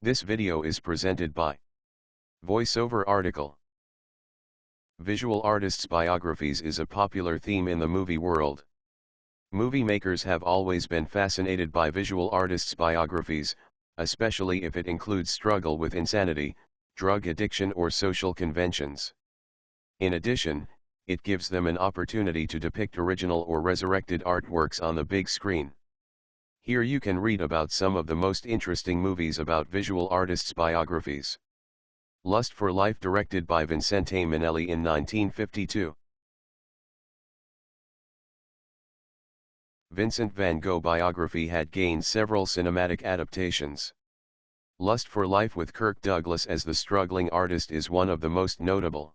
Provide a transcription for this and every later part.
This video is presented by Voiceover Article. Visual artists' biographies is a popular theme in the movie world. Movie makers have always been fascinated by visual artists' biographies, especially if it includes struggle with insanity, drug addiction or social conventions. In addition, it gives them an opportunity to depict original or resurrected artworks on the big screen. Here you can read about some of the most interesting movies about visual artists' biographies. Lust for Life, directed by Vincente Minnelli in 1952. Vincent van Gogh biography had gained several cinematic adaptations. Lust for Life with Kirk Douglas as the struggling artist is one of the most notable.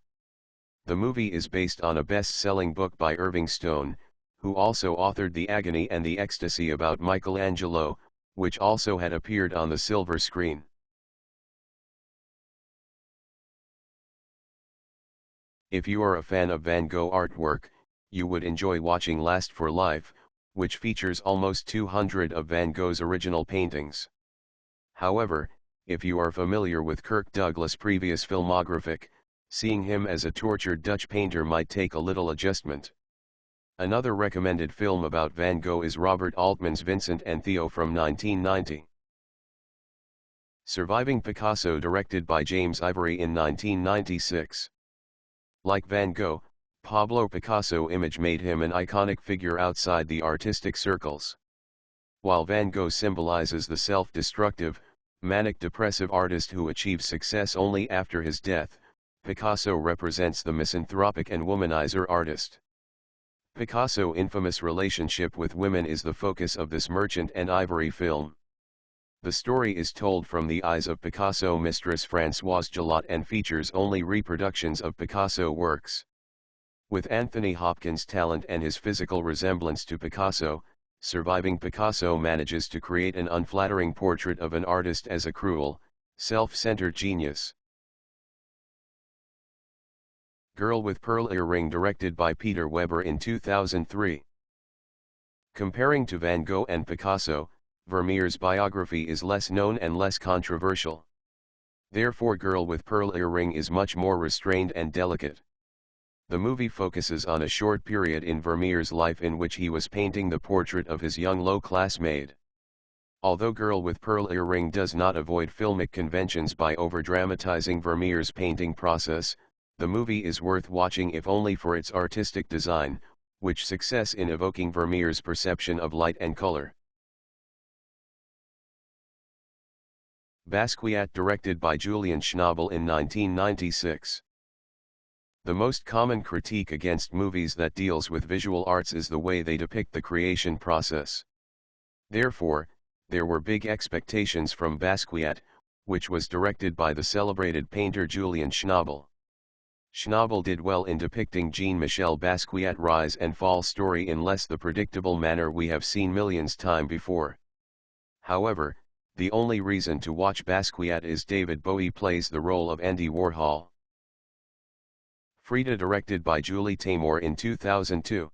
The movie is based on a best-selling book by Irving Stone, who also authored The Agony and the Ecstasy about Michelangelo, which also had appeared on the silver screen. If you are a fan of Van Gogh artwork, you would enjoy watching Lust for Life, which features almost 200 of Van Gogh's original paintings. However, if you are familiar with Kirk Douglas' previous filmographic, seeing him as a tortured Dutch painter might take a little adjustment. Another recommended film about Van Gogh is Robert Altman's Vincent and Theo from 1990. Surviving Picasso, directed by James Ivory in 1996. Like Van Gogh, Pablo Picasso's image made him an iconic figure outside the artistic circles. While Van Gogh symbolizes the self-destructive, manic-depressive artist who achieves success only after his death, Picasso represents the misanthropic and womanizer artist. Picasso's infamous relationship with women is the focus of this Merchant and Ivory film. The story is told from the eyes of Picasso's mistress Françoise Gillot and features only reproductions of Picasso works. With Anthony Hopkins' talent and his physical resemblance to Picasso, Surviving Picasso manages to create an unflattering portrait of an artist as a cruel, self-centered genius. Girl with Pearl Earring, directed by Peter Weber in 2003. Comparing to Van Gogh and Picasso, Vermeer's biography is less known and less controversial. Therefore, Girl with Pearl Earring is much more restrained and delicate. The movie focuses on a short period in Vermeer's life in which he was painting the portrait of his young low-class maid. Although Girl with Pearl Earring does not avoid filmic conventions by over-dramatizing Vermeer's painting process, the movie is worth watching if only for its artistic design, which success in evoking Vermeer's perception of light and color. Basquiat, directed by Julian Schnabel in 1996. The most common critique against movies that deals with visual arts is the way they depict the creation process. Therefore, there were big expectations from Basquiat, which was directed by the celebrated painter Julian Schnabel. Schnabel did well in depicting Jean-Michel Basquiat's rise and fall story in less the predictable manner we have seen millions times before. However, the only reason to watch Basquiat is David Bowie plays the role of Andy Warhol. Frida, directed by Julie Taymor in 2002.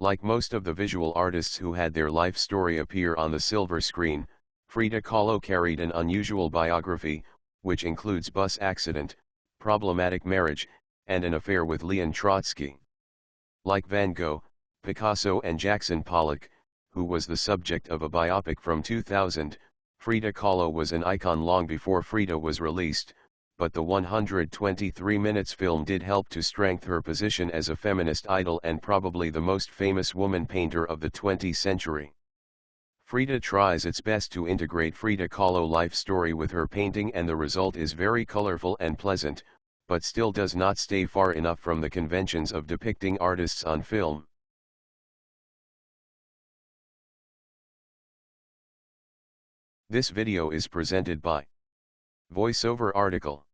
Like most of the visual artists who had their life story appear on the silver screen, Frida Kahlo carried an unusual biography, which includes bus accident, problematic marriage, and an affair with Leon Trotsky. Like Van Gogh, Picasso and Jackson Pollock, who was the subject of a biopic from 2000, Frida Kahlo was an icon long before Frida was released, but the 123 minutes film did help to strengthen her position as a feminist idol and probably the most famous woman painter of the 20th century. Frida tries its best to integrate Frida Kahlo's life story with her painting, and the result is very colorful and pleasant, but still does not stay far enough from the conventions of depicting artists on film. This video is presented by Voiceover Article.